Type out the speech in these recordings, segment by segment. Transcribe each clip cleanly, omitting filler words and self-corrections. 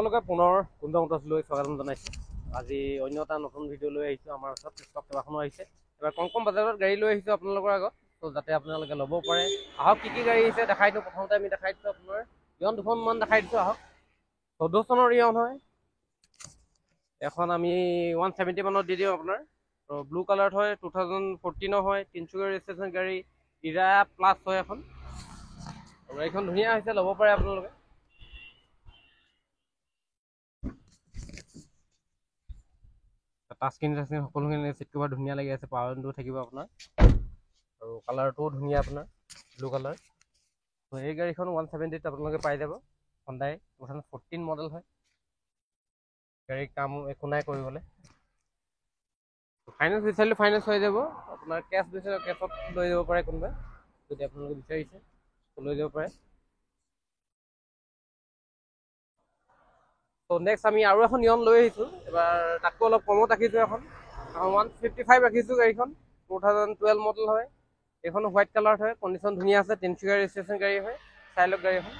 আপোনালোকে পুনৰ কুণ্ড মটৰ্ছলৈ স্বাগতম জনাইছোঁ। আজি অন্য এটা নতুন ভিডিঅ' লৈ আহিছোঁ। আমাৰ ওচৰত ষ্টক কেইবাখনো আহিছে। এবাৰ কম বাজেটত গাড়ী লৈ আহিছোঁ আপোনালোকৰ আগত, ত' যাতে আপোনালোকে ল'ব পাৰে। আহক কি কি গাড়ী আহিছে দেখাই দিওঁ। প্ৰথমতে আমি দেখাই দিছোঁ আপোনাৰ ইয়ন দুখনমান দেখাই দিছোঁ। আহক 14 চনৰ ইয়ন হয়। এখন আমি 170 মানত দি দিওঁ আপোনাৰ। ত' ব্লু কালাৰত হয়, 2014 হয়, তিনিচুকীয়া ৰেজিষ্ট্ৰেশ্যন গাড়ী, ইৰা প্লাছ হয় এখন। গাড়ীখন ধুনীয়া হৈছে, ল'ব পাৰে আপোনালোকে। টাচস্ক্ৰীন সকলোখিনি চিট কভাৰ ধুনীয়া লাগি আছে। পাৱাৰ উইণ্ডো থাকিব আপোনাৰ, আৰু কালাৰটোও ধুনীয়া আপোনাৰ ব্লু কালাৰ। ত' এই গাড়ীখন 170ত আপোনালোকে পাই যাব। হণ্ডাই 2014 মডেল হয়। গাড়ীৰ কাম একো নাই কৰিবলৈ। ফাইনেন্স বিচাৰিলে ফাইনেন্স হৈ যাব আপোনাৰ। কেছ বিচাৰিলে কেছত লৈ যাব পাৰে কোনোবাই, যদি আপোনালোকে বিচাৰিছে লৈ যাব পাৰে। ত' নেক্সট আমি আৰু এখন ইয়ন লৈ আহিছোঁ। এবাৰ তাতকৈ অলপ কমত ৰাখিছোঁ এখন 155 ৰাখিছোঁ। গাড়ীখন 2012 মডেল হয়। এইখন হোৱাইট কালাৰত হয়, কণ্ডিশ্যন ধুনীয়া আছে। তিনিচুকীয়া ৰেজিষ্ট্ৰেশ্যন গাড়ী হয়। চাই লওক গাড়ী এখন।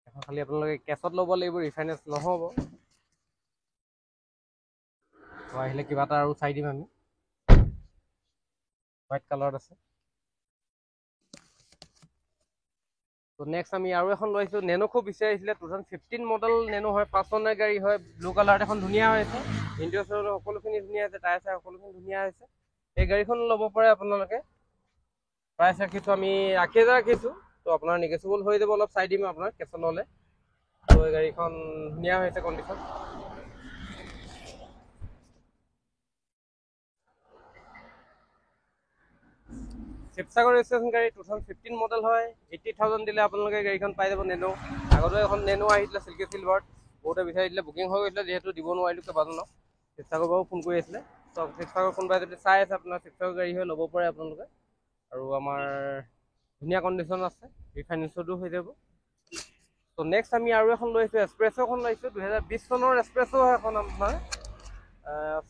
এখন খালি আপোনালোকে কেছত ল'ব লাগিব, ৰিফাইনেন্স নহ'ব। আহিলে কিবা এটা আৰু চাই দিম আমি। হোৱাইট কালাৰত আছে। ত' নেক্সট আমি আৰু এখন লৈ আহিছোঁ। নেনো খুব বিচাৰিছিলে, 2015 মডেল নেনো হয়, 5 চনৰ গাড়ী হয়। ব্লু কালাৰত এখন ধুনীয়া হৈছে। ইণ্টেৰিয়ৰ সকলোখিনি ধুনীয়া হৈছে, টায়াৰ চায়াৰ সকলোখিনি ধুনীয়া হৈছে। এই গাড়ীখন ল'ব পাৰে আপোনালোকে। প্ৰাইচ ৰাখিছোঁ আমি 80,000 ৰাখিছোঁ। ত' আপোনাৰ নেগেচিবল হৈ যাব, অলপ চাই দিম আপোনাৰ কেছত ল'লে। ত' এই গাড়ীখন ধুনীয়া হৈছে কণ্ডিশ্যন। শিৱসাগৰ ৰেজিষ্ট্ৰেশ্যন গাড়ী 2015 মডেল হয়। 80,000 দিলে আপোনালোকে গাড়ীখন পাই যাব। নেনো আগতে এখন নেনো আহিছিলে চিল্কি চিলভাৰত, বহুতে বিচাৰি দিলে, বুকিং হৈ গৈছিলে, যিহেতু দিব নোৱাৰিলোঁ কেইবাজনক। শিৱসাগৰ বাৰু ফোন কৰি আছিলে। ত' শিৱসাগৰ কোনোবাই যদি চাই আছে আপোনাৰ শিৱসাগৰ গাড়ী হৈ ল'ব পাৰে আপোনালোকে। আৰু আমাৰ ধুনীয়া কণ্ডিশ্যন আছে, ৰিফাইনেন্সতো হৈ যাব। ত' নেক্সট আমি আৰু এখন লৈ আহিছোঁ। এক্সপ্ৰেছ'খন লৈছোঁ, 2020 চনৰ এক্সপ্ৰেছ' হয় এখন আপোনাৰ।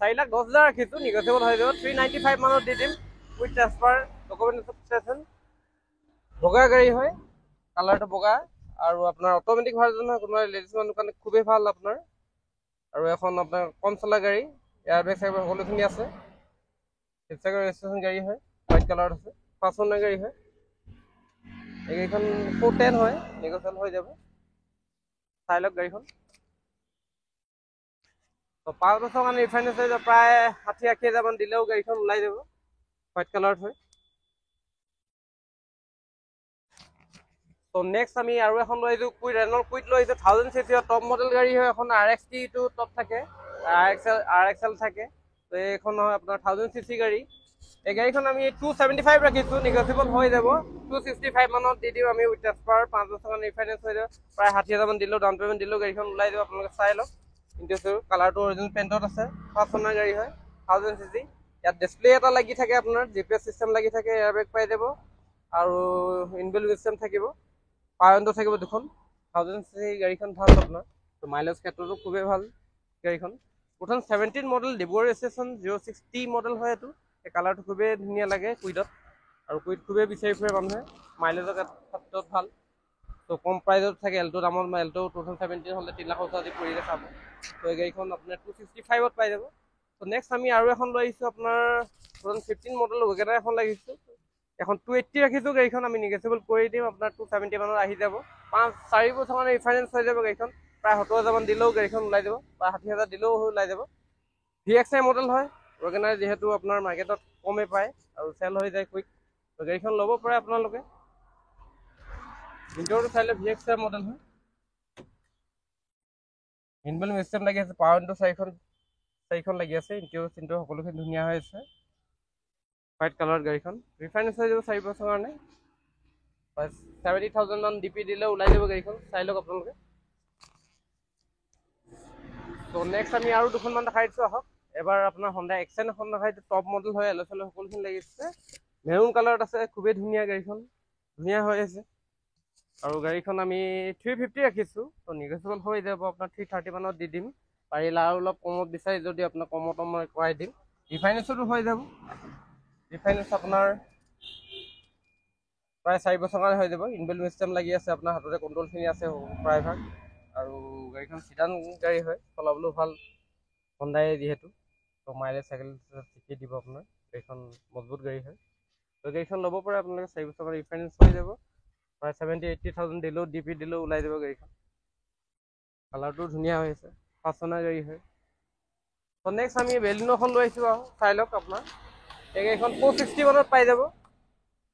4,10,000 ৰাখিছোঁ, নিগচিয়েবল হৈ যাব। 395 মানত দি দিম উইথ ট্ৰান্সফাৰ ডকুমেণ্টেশ্যন। বগা গাড়ী হয়, কালাৰটো বগা, আৰু আপোনাৰ অট'মেটিক ভাৰ্জন হয়। কোনোবা লেডিজ মানুহৰ কাৰণে খুবেই ভাল আপোনাৰ। আৰু এখন আপোনাৰ কম চলা গাড়ী, এয়াৰ বেগ চেয়াৰ বেগ সকলোখিনি আছে। শিৱসাগৰ ৰেজিষ্ট্ৰেশ্যন গাড়ী হয়, হোৱাইট কালাৰত আছে, 5 চনৰ গাড়ী হয়। এই গাড়ীখন 410 হয়, নেগচিয়েবল হৈ যাব। চাই লওক গাড়ীখন। ত' 5 বছৰ কাৰণে ৰিফাইনেন্স হৈ যাব, প্ৰায় 60,000 মান দিলেও গাড়ীখন ওলাই যাব। হোৱাইট কালাৰত হয়। ত' নেক্সট আমি আৰু এখন লৈ আহিছোঁ, কুইড, ৰেনল্ট কুইড লৈ আহিছোঁ। 1000 cc টপ মডেল গাড়ী হয় এখন। RXT-টো টপ থাকে, RXL থাকে। ত' এইখন হয় আপোনাৰ 1000 cc গাড়ী। এই গাড়ীখন আমি 275 ৰাখিছোঁ, নিগচিয়েবল হৈ যাব। 265 মানত দি দিওঁ আমি উইথ ট্ৰান্সফাৰ। 5 বছৰ কাৰণে ৰিফাইনেন্স হৈ যাব। প্ৰায় 60,000 মান দিলেও, ডাউন পে'মেণ্ট দিলেও গাড়ীখন ওলাই যাব। আপোনালোকে চাই লওক। ইণ্টেৰিয়ৰ কালাৰটো অৰিজিনেল পেইণ্টত আছে। 5 চনৰ গাড়ী হয়, 1000 cc। ইয়াত ডিছপ্লে এটা লাগি থাকে আপোনাৰ, GPS চিষ্টেম লাগি থাকে, এয়াৰ বেগ পাই যাব, আৰু ইনবিল্ট চিষ্টেম থাকিব, পাৱাৰ উইণ্ডো থাকিব দুখন। 1000 cc গাড়ীখন ভাল আপোনাৰ। ত' মাইলেজ ক্ষেত্ৰতো খুবেই ভাল গাড়ীখন। 2017 model, Dibrugarh registration, 06T model হয় এইটো। এই কালাৰটো খুবেই ধুনীয়া লাগে কুইডত, আৰু কুইড খুবেই বিচাৰি ফুৰে মানুহে। মাইলেজৰ ক্ষেত্ৰত ভাল। ত' কম প্ৰাইজত থাকে। এল্টো দামত এল্টো 2017 হ'লে 3,80,000 পৰিলে চাব। ত' এই গাড়ীখন আপোনাৰ 265ত পাই যাব। ত' নেক্সট আমি আৰু এখন লৈ আহিছোঁ আপোনাৰ 2015 মডেল ৱেগনাৰ এখন লাগিছোঁ। এখন 280 ৰাখিছোঁ গাড়ীখন, আমি নিগচিয়েবল কৰি দিম আপোনাৰ 270 মানত আহি যাব। 4 বছৰ মানে ৰিফাইনেন্স হৈ যাব গাড়ীখন। প্ৰায় 70,000 মান দিলেও গাড়ীখন ওলাই যাব, বা 60,000 দিলেও ওলাই যাব। VXI মডেল হয় ৱেগনাৰ, যিহেতু আপোনাৰ মাৰ্কেটত কমেই পায় আৰু চেল হৈ যায় কুইক। ত' গাড়ীখন ল'ব পাৰে আপোনালোকে। ইণ্টেৰিয়ৰটো চাইলে VXI মডেল হয়। ইনবিল্ট চিষ্টেম লাগি আছে, পাৱাৰ উইণ্ডো 4খন লাগি আছে। ইণ্টেৰিয়ৰ সকলোখিনি ধুনীয়া হৈ আছে। হোৱাইট কালাৰত গাড়ীখন ৰিফাইনেন্স হৈ যাব 4 বছৰ কাৰণে। 70,000 মান DP দিলে ওলাই যাব গাড়ীখন। চাই লওক আপোনালোকে। ত' নেক্সট আমি আৰু দুখনমান দেখাই দিছোঁ। আহক এবাৰ আপোনাৰ হণ্ডা এক্সেন এখন দেখাই দিছোঁ। টপ মডেল হয়, এল সকলোখিনি লাগিছে। মেৰুন কালাৰত আছে, খুবেই ধুনীয়া গাড়ীখন, ধুনীয়া হৈ আছে। আৰু গাড়ীখন আমি 350 ৰাখিছোঁ। ত' নিগচিয়েবল হৈ যাব আপোনাৰ। 330 মানত দি দিম। পাৰিলে আৰু অলপ কমত বিচাৰি যদি আপোনাক কমতো মই কৰাই দিম। ৰিফাইনেন্সতো হৈ যাব। ৰিফাইনেন্স আপোনাৰ প্ৰায় 4 বছৰ কাৰণে হৈ যাব। ইনবিল্ট চিষ্টেম লাগি আছে, আপোনাৰ হাততে কণ্ট্ৰলখিনি আছে প্ৰায়ভাগ। আৰু গাড়ীখন চিডান গাড়ী হয়, চলাবলৈও ভাল, হণ্ডাই যিহেতু। তো মাইলেজ চাইকেল ঠিকেই দিব আপোনাৰ, গাড়ীখন মজবুত গাড়ী হয়। তো গাড়ীখন ল'ব পাৰে আপোনালোকে, 4 বছৰ কাৰণে ৰিফাইনেন্স হৈ যাব। প্ৰায় 70-80,000 দিলেও ডিপি দিলেও ওলাই যাব গাড়ীখন। কালাৰটো ধুনীয়া হৈ আছে, 5 চনৰ গাড়ী হয়। তো নেক্সট আমি বেলিনোখন লৈ আহিছোঁ আৰু চাই লওক আপোনাৰ। এই গাড়ীখন 460 মানত পাই যাব।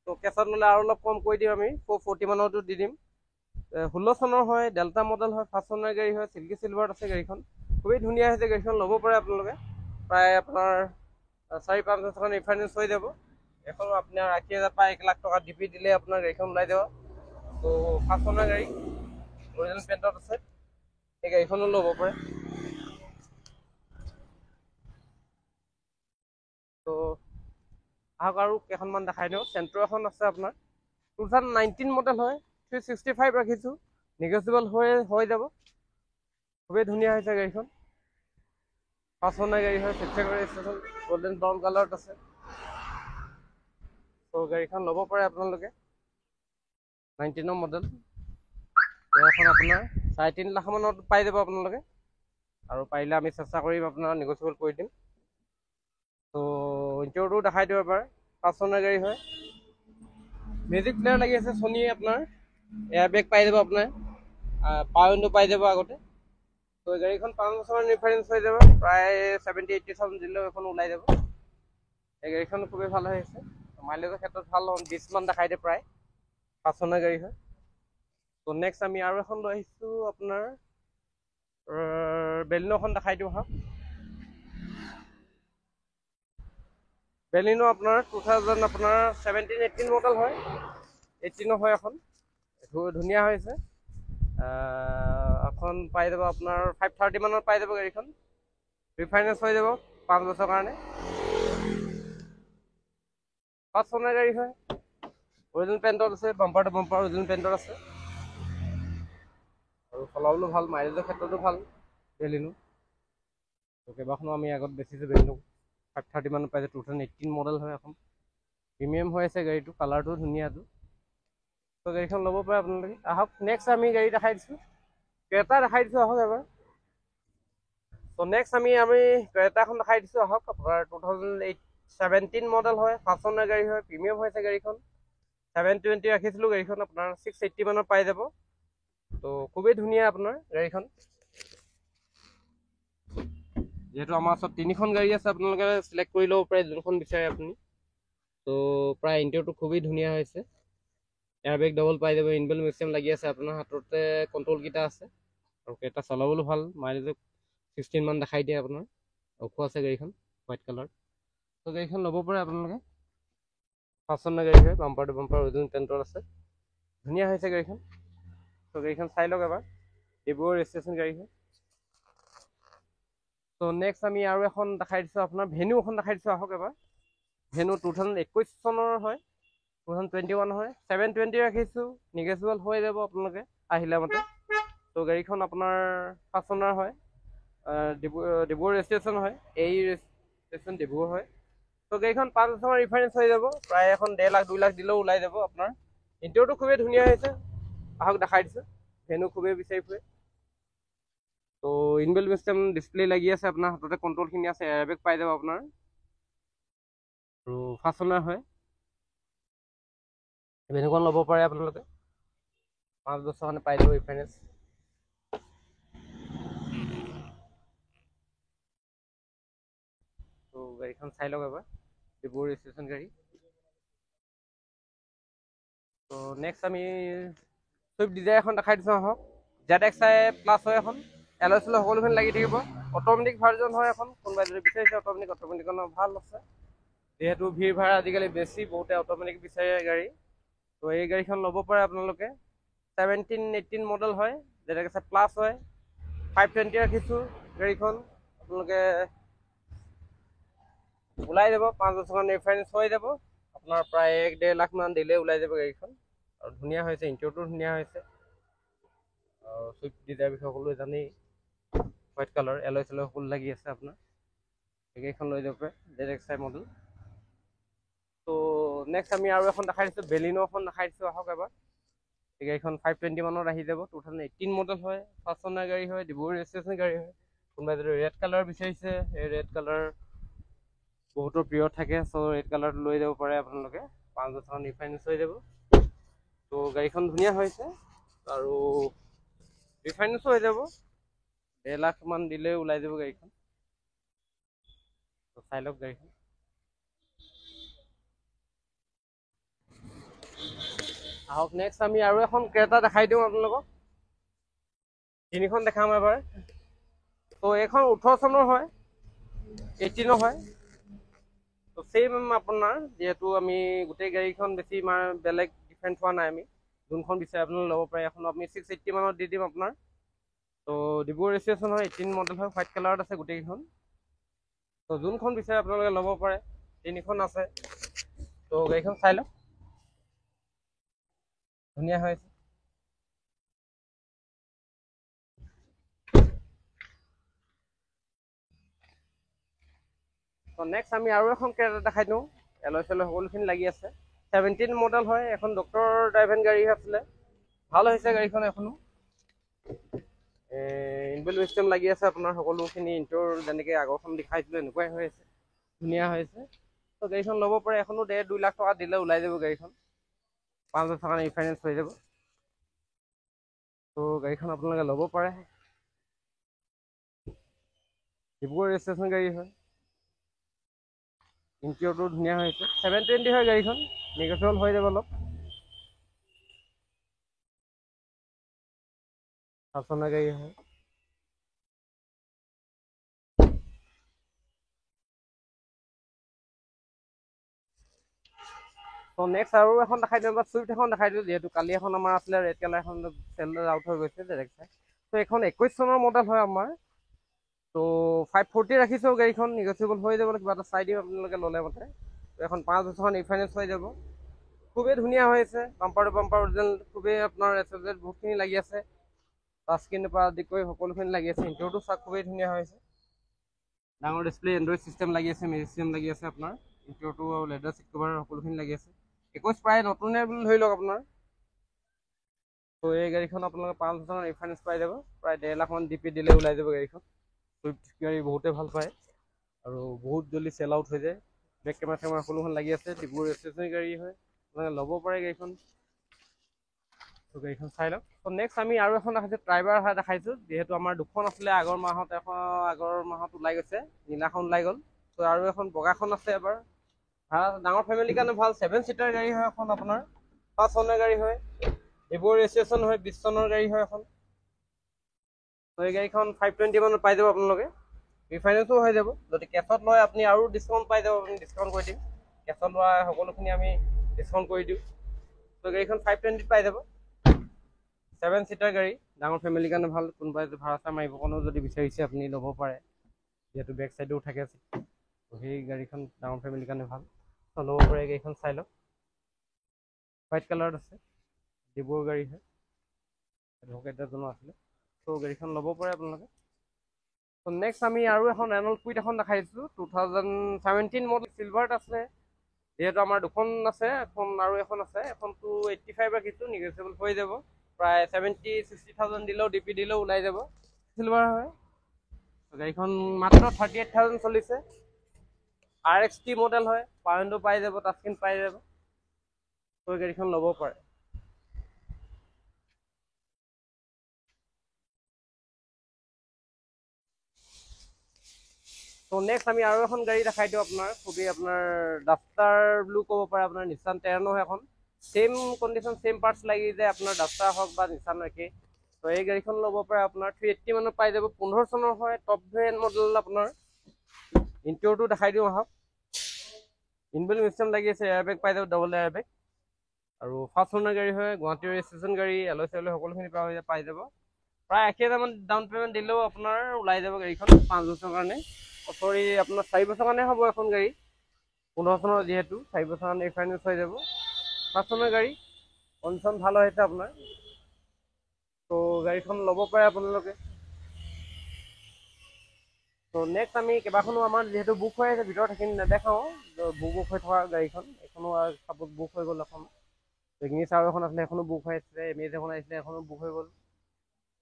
তো কেছত ল'লে আৰু অলপ কম কৰি দিম আমি, 440 মানতো দি দিম। 16 চনৰ হয়, ডেল্টা মডেল হয়, 5 চনৰ গাড়ী হয়, চিল্কি চিলভাৰত আছে গাড়ীখন। খুবেই ধুনীয়া হৈছে গাড়ীখন, ল'ব পাৰে আপোনালোকে। প্ৰায় আপোনাৰ 4-5 বছৰ ৰিফাইনেন্স হৈ যাব। এখন আপোনাৰ 80,000 পৰা 1 লাখ টকা ডিপি দিলে আপোনাৰ গাড়ীখন ওলাই যাব। তো 5 চনৰ গাড়ী, অৰিজিনেল পেইণ্টত আছে, এই গাড়ীখনো ল'ব পাৰে। তো আহক আৰু কেইখনমান দেখাই দিওঁ। চেণ্ট্ৰ' এখন আছে আপোনাৰ, 2019 মডেল হয়, 365 ৰাখিছোঁ, নেগচিয়েবল হৈ যাব। খুবেই ধুনীয়া হৈছে গাড়ীখন, 5 চনৰ গাড়ী হয়, ষ্টেচন গল্ডেন ব্ৰাউন কালাৰত আছে। তো গাড়ীখন ল'ব পাৰে আপোনালোকে, 19 মডেল। এখন আপোনাৰ 3.5 লাখ মানত পাই যাব আপোনালোকে। আৰু পাৰিলে আমি চেষ্টা কৰিম আপোনাৰ নেগচিয়েবল কৰি দিম। তো ইণ্টেৰিয়ৰটো দেখাই দিব এবাৰ, 5 চনৰ গাড়ী হয়। মিউজিক প্লেয়াৰ লাগি আছে ছনী আপোনাৰ, এয়াৰ বেগ পাই যাব আপোনাৰ, পাৱাৰ উইণ্ডো পাই যাব আগতে। তো গাড়ীখন 5 বছৰ ৰিফাইনেন্স হৈ যাব, প্ৰায় 70-80,000 দিলেও এখন ওলাই যাব। এই গাড়ীখন খুবেই ভাল হৈ আছে, মাইলেজৰ ক্ষেত্ৰত ভাল, 20 মান দেখাই দিয়ে প্ৰায়, 5 চনৰ গাড়ী হয়। তো নেক্সট আমি আৰু এখন লৈ আহিছোঁ আপোনাৰ, বেলিনোখন দেখাই দিওঁ আহক। বেলিনো আপোনাৰ 2000 আপোনাৰ 17-18 মডেল হয়, 18 হয় এখন, ধুনীয়া হৈছে। এখন পাই যাব আপোনাৰ 530 মানত পাই যাব গাড়ীখন, ৰিফাইনেন্স হৈ যাব 5 বছৰ কাৰণে। 5 চনৰ গাড়ী হয়, অৰিজিনেল পেইণ্টত আছে, বাম্পাৰ টু বাম্পাৰ অৰিজিনেল পেইণ্টত আছে। আৰু চলাবলৈও ভাল, মাইলেজৰ ক্ষেত্ৰতো ভাল বেলিনো। তো কেইবাখনো আমি আগত বেচিছোঁ বেলিনো, 530 মানত পাইছে, 2018 মডেল হয় এখন, প্ৰিমিয়াম হৈ আছে গাড়ীটো, কালাৰটো ধুনীয়াটো। তো গাড়ীখন ল'ব পাৰে আপোনালোকে। আহক নেক্সট আমি গাড়ী দেখাই দিছোঁ, ক্ৰেটা দেখাই দিছোঁ আহক এবাৰ। তো নেক্সট আমি ক্ৰেটাখন দেখাই দিছোঁ আহক। আপোনাৰ 2017 মডেল হয়, 5 চনৰ গাড়ী হয়, প্ৰিমিয়াম হৈছে গাড়ীখন। 720 ৰাখিছিলোঁ গাড়ীখন, আপোনাৰ 680 মানত পাই যাব। তো খুবেই ধুনীয়া আপোনাৰ গাড়ীখন, যিহেতু আমাৰ ওচৰত 3খন গাড়ী আছে, আপোনালোকে চিলেক্ট কৰি ল'ব পাৰে যোনখন বিচাৰে আপুনি। তো প্ৰায় ইণ্টেৰিয়ৰটো খুবেই ধুনীয়া হৈছে, এয়াৰ বেগ ডাবল পাই যাব, ইনবিল্ট চিষ্টেম লাগি আছে, আপোনাৰ হাততে কণ্ট্ৰলকেইটা আছে। আৰু এটা চলাবলৈও ভাল, মাইলেজ 16 মান দেখাই দিয়ে আপোনাৰ, ওখ আছে গাড়ীখন, হোৱাইট কালাৰ। তো গাড়ীখন ল'ব পাৰে আপোনালোকে, 5 চনৰ গাড়ী হয়, বাম্পাৰ টু বাম্পাৰ অৰিজিনেল পেইণ্টত আছে, ধুনীয়া হৈছে গাড়ীখন। তো গাড়ীখন চাই লওক এবাৰ, ডিব্ৰুগড় ৰেজিষ্ট্ৰেশ্যন গাড়ী হয়। তো নেক্সট আমি আৰু এখন দেখাই দিছোঁ আপোনাৰ, ভেনু এখন দেখাই দিছোঁ আহক এবাৰ। ভেনু 2021 চনৰ হয়, 2021 হয়, 720 ৰাখিছোঁ, নেগচিয়েবল হৈ যাব আপোনালোকে আহিলে মতে। তো গাড়ীখন আপোনাৰ 5 চনৰ হয়, ডিব্ৰুগড় ৰেজিষ্ট্ৰেশ্যন হয়, এই ৰেজিষ্ট্ৰেশ্যন ডিব্ৰুগড় হয়। তো গাড়ীখন 5 বছৰ ৰিফাইনেন্স হৈ যাব, প্ৰায় এখন 1.5 লাখ 2 লাখ দিলেও ওলাই যাব আপোনাৰ। ইণ্টেৰিয়ৰটো খুবেই ধুনীয়া হৈছে, আহক দেখাই দিছোঁ। ভেনু খুবেই বিচাৰি ফুৰে। তো ইনবিল্ট চিষ্টেম ডিছপ্লে লাগি আছে, আপোনাৰ হাততে কণ্ট্ৰলখিনি আছে, এয়াৰবেগ পাই যাব আপোনাৰ। আৰু 5 চনৰ হয়, ভেনুখন ল'ব পাৰে আপোনালোকে, 5 বছৰ কাৰণে পাই যাব ৰিফাইনেন্স। তো গাড়ীখন চাই লওক এবাৰ, ডিব্ৰুগড় ৰেজিষ্ট্ৰেশ্যন গাড়ী। তো নেক্সট আমি চুইফ্ট ডিজায়াৰ এখন দেখাই দিছোঁ আহক। ZXi প্লাছ হয় এখন, এলয় চেলয় সকলোখিনি লাগি থাকিব, অট'মেটিক ভাৰ্জন হয় এখন, কোনোবাই যদি বিচাৰিছে অট'মেটিকনৰ ভাল আছে, যিহেতু ভিৰ ভাড়া আজিকালি বেছি, বহুতে অট'মেটিক বিচাৰে গাড়ী। তো এই গাড়ীখন ল'ব পাৰে আপোনালোকে, 17-18 মডেল হয়, ZXi প্লাছ হয়, 520 ৰাখিছোঁ গাড়ীখন, আপোনালোকে ওলাই যাব, 5 বছৰ কাৰণে ৰিফাইনেন্স হৈ যাব আপোনাৰ, প্ৰায় 1-1.5 লাখ মান দিলে ওলাই যাব গাড়ীখন। আৰু ধুনীয়া হৈছে, ইণ্টেৰিয়ৰটো ধুনীয়া হৈছে। আৰু চুইফ্ট ডিজায়াৰ বিষয়ে সকলোৱে জানেই, হোৱাইট কালাৰ, এলয় চেলয় সকলো লাগি আছে আপোনাৰ, এইকেইখন লৈ যাব পাৰে, ZXi মডেল। তো নেক্সট আমি আৰু এখন দেখাই দিছোঁ, বেলিনোখন দেখাই দিছোঁ, আহক এবাৰ। এই গাড়ীখন 520 মানত আহি যাব, 2018 মডেল হয়, 5 চনৰ গাড়ী হয়, ডিব্ৰুগড় ৰেজিষ্ট্ৰেশ্যন গাড়ী হয়। কোনোবাই যদি ৰেড কালাৰ বিচাৰিছে, এই ৰেড কালাৰ বহুতৰ প্ৰিয় থাকে, চ' ৰেড কালাৰটো লৈ যাব পাৰে আপোনালোকে। 5 বছৰ ৰিফাইনেন্স হৈ যাব। তো গাড়ীখন ধুনীয়া হৈছে আৰু ৰিফাইনেন্সো হৈ যাব, 1.5 লাখ মান দিলে ওলাই যাব গাড়ীখন। তো চাই লওক গাড়ীখন। আহক নেক্সট আমি আৰু এখন ক্ৰেটা দেখাই দিওঁ আপোনালোকক। তিনিখন দেখাম এবাৰ। তো এইখন 18 চনৰ হয়, 18 হয়। তো ছেইম আপোনাৰ, যিহেতু আমি গোটেই গাড়ীখন বেছি বেলেগ ডিফাৰেণ্ট হোৱা নাই, আমি যোনখন বিচাৰে আপোনালোকে ল'ব পাৰে। এখন আমি 680 মানত দি দিম আপোনাৰ। তো ডিব্ৰুগড় ৰেজিষ্ট্ৰেশ্যন হয়, 18 মডেল হয়, হোৱাইট কালাৰত আছে গোটেইকেইখন। তো যোনখন বিচাৰে আপোনালোকে ল'ব পাৰে, তিনিখন আছে। তো গাড়ীখন চাই লওক, ধুনীয়া হৈ আছে। তো নেক্সট আমি আৰু এখন ক্ৰেটা দেখাই দিওঁ, এলয় চেলয় সকলোখিনি লাগি আছে। 17 মডেল হয়, এখন ডক্টৰ ড্ৰাইভেন গাড়ী আছিলে, ভাল হৈছে গাড়ীখন এখনো। ইনবিল্ট চিষ্টেম লাগি আছে আপোনাৰ, সকলোখিনি ইণ্টৰ যেনেকৈ আগৰখন দেখাইছিলোঁ এনেকুৱাই হৈ আছে, ধুনীয়া হৈ আছে। তো গাড়ীখন ল'ব পাৰে, এখনো 1.5-2 লাখ টকা দিলে ওলাই যাব গাড়ীখন, 5 বছৰ কাৰণে ৰিফাইনেন্স হৈ যাব। তো গাড়ীখন আপোনালোকে ল'ব পাৰে, ডিব্ৰুগড় ৰেজিষ্ট্ৰেশ্যন গাড়ী হয়, ইণ্টেৰিয়ৰটো ধুনীয়া হৈছে। 720 হয় গাড়ীখন, নেগচিয়েবল হৈ যাব অলপ। 5 চনৰ গাড়ী হয়। তো নেক্সট আৰু এখন দেখাই দিওঁ, বা চুইফ্ট এখন দেখাই দিওঁ, যিহেতু কালি এখন আমাৰ আছিলে ৰেড কালাৰ, এখন চেল আউট হৈ গৈছে ডাইৰেক্ট চাই। তো এইখন 21 চনৰ মডেল হয় আমাৰ। তো 540 ৰাখিছোঁ গাড়ীখন, নেগচিয়েবল হৈ যাব, কিবা এটা চাই দিম আপোনালোকে ল'লে মতে। তো এখন 5 বছৰখন ৰিফাইনেন্স হৈ যাব, খুবেই ধুনীয়া হৈ আছে। বাম্পাৰ টু বাম্পাৰ অৰিজিনেল, খুবেই আপোনাৰ এছ'চিয়েট বহুতখিনি লাগি আছে, টাচ স্ক্ৰীণৰ পৰা আদি কৰি সকলোখিনি লাগি আছে। ইণ্টেৰিয়ৰটো চাওক, খুবেই ধুনীয়া হৈ আছে, ডাঙৰ ডিছপ্লে, এণ্ড্ৰইড চিষ্টেম লাগি আছে, মিউজিক চিষ্টেম লাগি আছে আপোনাৰ। ইণ্টেৰিয়ৰটো লেডাৰ চিট কভাৰ সকলোখিনি লাগি আছে, 21 প্ৰায় নতুনে বুলি ধৰি লওক আপোনাৰ। তো এই গাড়ীখন আপোনালোকে 5 বছৰ ৰিফাইনেন্স পাই যাব, প্ৰায় 1.5 লাখ মান ডিপি দিলে ওলাই যাব গাড়ীখন। চুইফ্ট গাড়ী বহুতে ভাল পায় আৰু বহুত জলদি চেল আউট হৈ যায়। বেক কেমেৰা চেমেৰা সকলোখন লাগি আছে, ডিব্ৰুগড় ৰেজিষ্ট্ৰেশ্যন গাড়ী হয়, আপোনালোকে ল'ব পাৰে গাড়ীখন। তো গাড়ীখন চাই লওক। তো নেক্সট আমি আৰু এখন দেখাইছোঁ, ট্ৰাইবাৰ দেখাইছোঁ, যিহেতু আমাৰ দুখন আছিলে আগৰ মাহত ওলাই গৈছে, নীলাখন ওলাই গ'ল। তো আৰু এখন বগাখন আছে এবাৰ, ভাল, ডাঙৰ ফেমিলিৰ কাৰণে ভাল। 7 চিটাৰ গাড়ী হয় এখন আপোনাৰ, 5 চনৰ গাড়ী হয়, ডিব্ৰুগড় ৰেজিষ্ট্ৰেশ্যন হয়, 20 চনৰ গাড়ী হয় এখন। তো এই গাড়ীখন 520 মানত পাই যাব আপোনালোকে, ৰিফাইনেন্সো হৈ যাব। যদি কেছত লয় আপুনি আৰু ডিছকাউণ্ট পাই যাব, আপুনি ডিছকাউণ্ট কৰি দিম। কেছত লোৱা সকলোখিনি আমি ডিছকাউণ্ট কৰি দিওঁ। তো গাড়ীখন 520 পাই যাব, 7 চিটাৰ গাড়ী, ডাঙৰ ফেমিলিৰ কাৰণে ভাল। কোনোবাই যদি ভাড়া চাড়া মাৰিব কাৰণেও যদি বিচাৰিছে আপুনি ল'ব পাৰে, যিহেতু বেক চাইডো থাকে। তো সেই গাড়ীখন ডাঙৰ ফেমিলিৰ কাৰণে ভাল, তো ল'ব পাৰে। গাড়ীখন চাই লওক, হোৱাইট কালাৰত আছে, ডিব্ৰুগড় গাড়ী হয়, এডভকেট এজনো আছিলে। তো গাড়ীখন ল'ব পাৰে আপোনালোকে। তো নেক্সট আমি আৰু এখন ৰেনল্ট কুইড এখন দেখাই দিছোঁ, 2017 মডেল, চিলভাৰত আছে। যিহেতু আমাৰ দুখন আছে, এখন আৰু এখন আছে, এখনটো 85 ৰাখিছোঁ, নেগচিয়েবল হৈ যাব, প্ৰায় 70-60,000 দিলেও ডিপি দিলেও ওলাই যাব, চিলভাৰ হয়। গাড়ীখন মাত্ৰ 38,000 চলিছে, RXT মডেল হয়, পাৱাৰ উইণ্ডো পাই যাব, টাচ স্ক্ৰীণ পাই যাব। তো গাড়ীখন ল'ব পাৰে। তো নেক্সট আমি আৰু এখন গাড়ী দেখাই দিওঁ আপোনাৰ, খুবেই আপোনাৰ ডাষ্টাৰ বুলিও ক'ব পাৰে, আপোনাৰ নিছান টেৰানো এখন। ছেইম কণ্ডিশ্যন, ছেইম পাৰ্টছ লাগি যায় আপোনাৰ, ডাষ্টাৰ হওক বা নিছান একেই। তো এই গাড়ীখন ল'ব পাৰে আপোনাৰ, 380 মানত পাই যাব, 15 চনৰ হয়, টপ ভেৰিয়েণ্ট মডেল আপোনাৰ। ইণ্টেৰিয়ৰটো দেখাই দিওঁ আহক, ইনবিল্ট চিষ্টেম লাগি আছে, এয়াৰবেগ পাই যাব, ডাবল এয়াৰবেগ। আৰু 5 চনৰ গাড়ী হয়, গুৱাহাটী ৰেজিষ্ট্ৰেশ্যন গাড়ী, এলয় চেলয় সকলোখিনি পাই যাব। প্ৰায় 80,000 মান ডাউন পে'মেণ্ট দিলেও আপোনাৰ ওলাই যাব গাড়ীখন, 5 বছৰৰ কাৰণে। চৰি, আপোনাৰ 4 বছৰ কাৰণে হ'ব এখন গাড়ী, 15 চনৰ যিহেতু, 4 বছৰ কাৰণে ৰিফাইনেন্স হৈ যাব। 5 চনৰ গাড়ী, কণ্ডিশ্যন ভাল হৈছে আপোনাৰ। তো গাড়ীখন ল'ব পাৰে আপোনালোকে। তো তো নেক্সট আমি কেইবাখনো আমাৰ যিহেতু বুক হৈ আছে ভিতৰত সেইখিনি নেদেখাওঁ বুক হৈ থকা গাড়ীখন এখনো চাপোজ বুক হৈ গ'ল এখন ছিগনেচাৰ এখন আছিলে এখনো বুক হৈ আছিলে এমেজ এখন আহিছিলে এখনো বুক হৈ গ'ল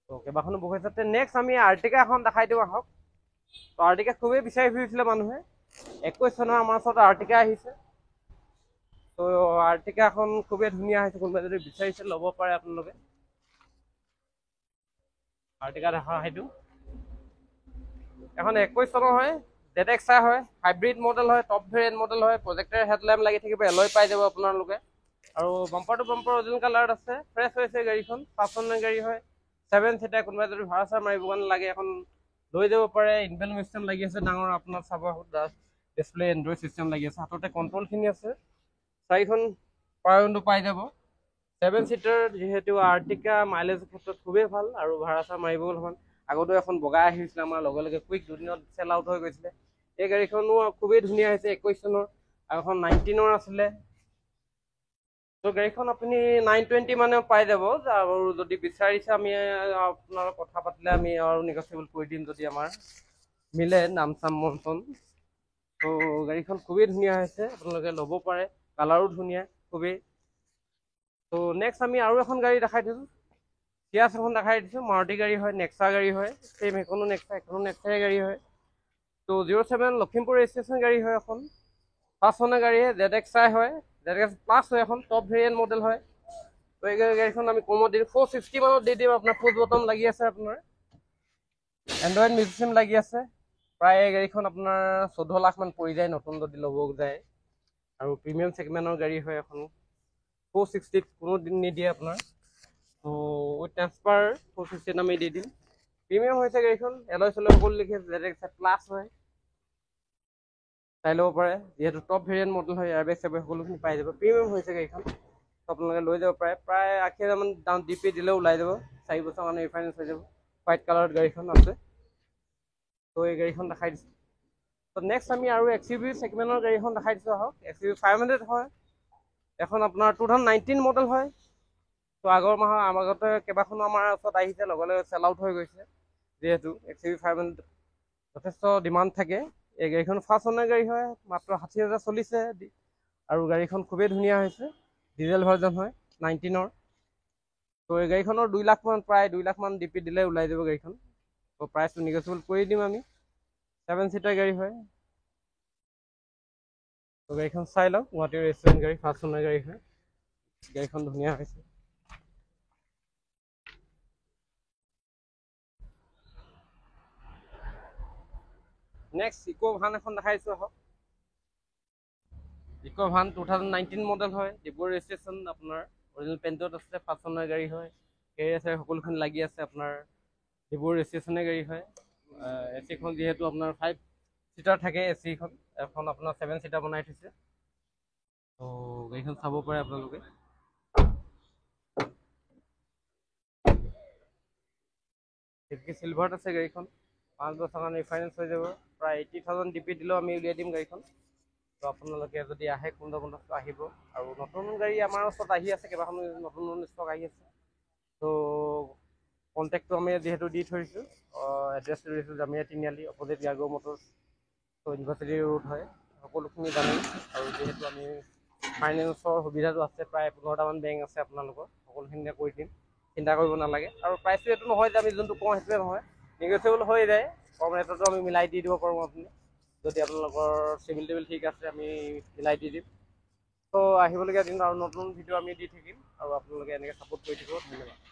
তো কেইবাখনো বুক হৈছে নেক্সট আমি আৰ্টিকা এখন দেখাই দিওঁ আহক তো আৰ্টিকা খুবেই বিচাৰি ফুৰিছিলে মানুহে 21 চনৰ আমাৰ ওচৰত আৰ্টিকা আহিছে তো আৰ্টিকাখন খুবেই ধুনীয়া হৈছে কোনোবাই যদি বিচাৰিছে ল'ব পাৰে আপোনালোকে আৰ্টিকা দেখাই দিওঁ এখন 21 চনৰ হয় ZXi হয় হাইব্ৰিড মডেল হয় টপ ভেৰিয়েণ্ট মডেল হয় প্ৰজেক্টৰ হেডলাইট লাগি থাকিব এলয় পাই যাব আপোনালোকে আৰু বাম্পাৰ টু বাম্পাৰ অৰিজিনেল কালাৰত আছে ফ্ৰেছ হৈছে গাড়ীখন 5 চনৰ গাড়ী হয় 7 চিটাৰ কোনোবাই যদি ভাড়া চাড়া মাৰিব কাৰণে লাগে এখন লৈ যাব পাৰে ইনভেল চিষ্টেম লাগি আছে ডাঙৰ আপোনাৰ চাব ডিছপ্লে এণ্ড্ৰইড চিষ্টেম লাগি আছে হাততে কণ্ট্ৰলখিনি আছে 4খন পাৱাৰ উইণ্ডো পাই যাব 7 চিটাৰ যিহেতু আৰ্টিকা মাইলেজৰ ক্ষেত্ৰত খুবেই ভাল আৰু ভাড়া চাড়া মাৰিব সমান আগতো এখন বগাই আহিছিলে আমাৰ লগে লগে কুইক দুদিনত চেল আউট হৈ গৈছিলে এই গাড়ীখনো খুবেই ধুনীয়া হৈছে 21 চনৰ আৰু এখন 19ৰ আছিলে তো গাড়ীখন আপুনি 920 মানে পাই যাব আৰু যদি বিচাৰিছে আমি আপোনাৰ কথা পাতিলে আমি আৰু নেগচিয়েবল কৰি দিম যদি আমাৰ মিলে নাম চাম মনচন তো গাড়ীখন খুবেই ধুনীয়া হৈছে আপোনালোকে ল'ব পাৰে কালাৰো ধুনীয়া খুবেই তো নেক্সট আমি আৰু এখন গাড়ী দেখাই দিছোঁ চিয়াছ এখন দেখাই দিছোঁ মাৰুতি গাড়ী হয় নেক্সা গাড়ী হয় চেম এখনো নেক্সাই গাড়ী হয় তো 07 লখিমপুৰ ৰেজিষ্ট্ৰেশ্যন গাড়ী হয় এখন 5 চনৰ গাড়ী ZXi হয় ZX প্লাছ হয় এখন টপ ভেৰিয়েণ্ট মডেল হয় তো এই গাড়ীখন আমি কমত দি 460 মানত দি দিম আপোনাৰ পুছ বটম লাগি আছে আপোনাৰ এণ্ড্ৰইড মিউজিক লাগি আছে প্ৰায় এই গাড়ীখন আপোনাৰ 14 লাখ মান পৰি যায় নতুন যদি ল'ব যায় আৰু প্ৰিমিয়াম ছেগমেণ্টৰ গাড়ী হয় এখন 460 কোনো দিন নিদিয়ে আপোনাৰ তো উইথ ট্ৰান্সফাৰ 460 আমি দি দিম প্ৰিমিয়াম হৈছে গাড়ীখন এলয় চেলয় সকলো লিখে ZXi প্লাছ হয় চাই ল'ব পাৰে যিহেতু টপ ভেৰিয়েণ্ট মডেল হয় এয়াৰবেগ চেয়াৰবেগ সকলোখিনি পাই যাব প্ৰিমিয়াম হৈছে গাড়ীখন আপোনালোকে লৈ যাব পাৰে প্ৰায় 80,000 মান ডাউন DP দিলেও ওলাই যাব 4 বছৰ কাৰণে ৰিফাইনেন্স হৈ যাব হোৱাইট কালাৰত গাড়ীখন আছে তো এই গাড়ীখন দেখাই দিছোঁ তো নেক্সট আমি আৰু XUV ছেগমেণ্টৰ গাড়ীখন দেখাই দিছোঁ আহক XUV 500 হয় এখন আপোনাৰ 2019 মডেল হয় তো আগৰ মাহৰ আগতে কেইবাখনো আমাৰ ওচৰত আহিছে লগে লগে চেল আউট হৈ গৈছে যিহেতু XUV 500 যথেষ্ট ডিমাণ্ড থাকে এই গাড়ীখন 5 চনৰ গাড়ী হয় মাত্ৰ 60,000 চলিছে আৰু গাড়ীখন খুবেই ধুনীয়া হৈছে ডিজেল ভাৰ্জন হয় 19ৰ তো এই গাড়ীখনৰ 2 লাখ মান প্ৰায় 2 লাখ মান DP দিলে ওলাই যাব গাড়ীখন তো প্ৰাইচটো নেগচিয়েবল কৰি দিম আমি 7 চিটাৰ গাড়ী হয় তো গাড়ীখন চাই লওক গুৱাহাটীৰ ৰেষ্টুৰেণ্ট গাড়ী 5 চনৰ গাড়ী হয় গাড়ীখন ধুনীয়া হৈছে নেক্সট ইকো ভান এখন দেখাইছোঁ আহক ইকো ভান 2019 মডেল হয় ডিব্ৰুগড় ৰেজিষ্ট্ৰেশ্যন আপোনাৰ অৰিজিনেল পেইণ্টত আছে 5 চনৰ গাড়ী হয় কেৰি আছে সকলোখিনি লাগি আছে আপোনাৰ ডিব্ৰুগড় ৰেজিষ্ট্ৰেশ্যনে গাড়ী হয় এচিখন যিহেতু আপোনাৰ 5 চিটাৰ থাকে এচিখন এখন আপোনাৰ 7 চিটাৰ বনাই থৈছে তো গাড়ীখন চাব পাৰে আপোনালোকে চিলভাৰত আছে গাড়ীখন 5 বছৰ কাৰণে ৰিফাইনেন্স হৈ যাব প্ৰায় 80,000 DP দিলেও আমি উলিয়াই দিম গাড়ীখন তো আপোনালোকে যদি আহে কোনটো আহিব আৰু নতুন গাড়ী আমাৰ ওচৰত আহি আছে কেইবাখনো নতুন ষ্টক আহি আছে তো কণ্টেক্টটো আমি যিহেতু দি থৈছোঁ এড্ৰেছটো দিছোঁ জামিয়া তিনিআলি অপজিট গাৰ্গো মটৰ্ছ তো ইউনিভাৰ্চিটি ৰোড হয় সকলোখিনি জানিম আৰু যিহেতু আমি ফাইনেন্সৰ সুবিধাটো আছে প্ৰায় 15টামান বেংক আছে আপোনালোকৰ সকলোখিনিতে কৰি দিম চিন্তা কৰিব নালাগে আৰু প্ৰাইচটো এইটো নহয় যে আমি যোনটো কওঁ সেইটোৱে নহয় নেগচিয়েবল হৈ যায় কম ৰেটতো আমি মিলাই দি দিব পাৰোঁ আপুনি যদি আপোনালোকৰ চিভিল টিভিল ঠিক আছে আমি মিলাই দি দিম তো আহিবলগীয়া দিনত আৰু নতুন ভিডিঅ' আমি দি থাকিম আৰু আপোনালোকে এনেকৈ ছাপোৰ্ট কৰি থাকিব ধন্যবাদ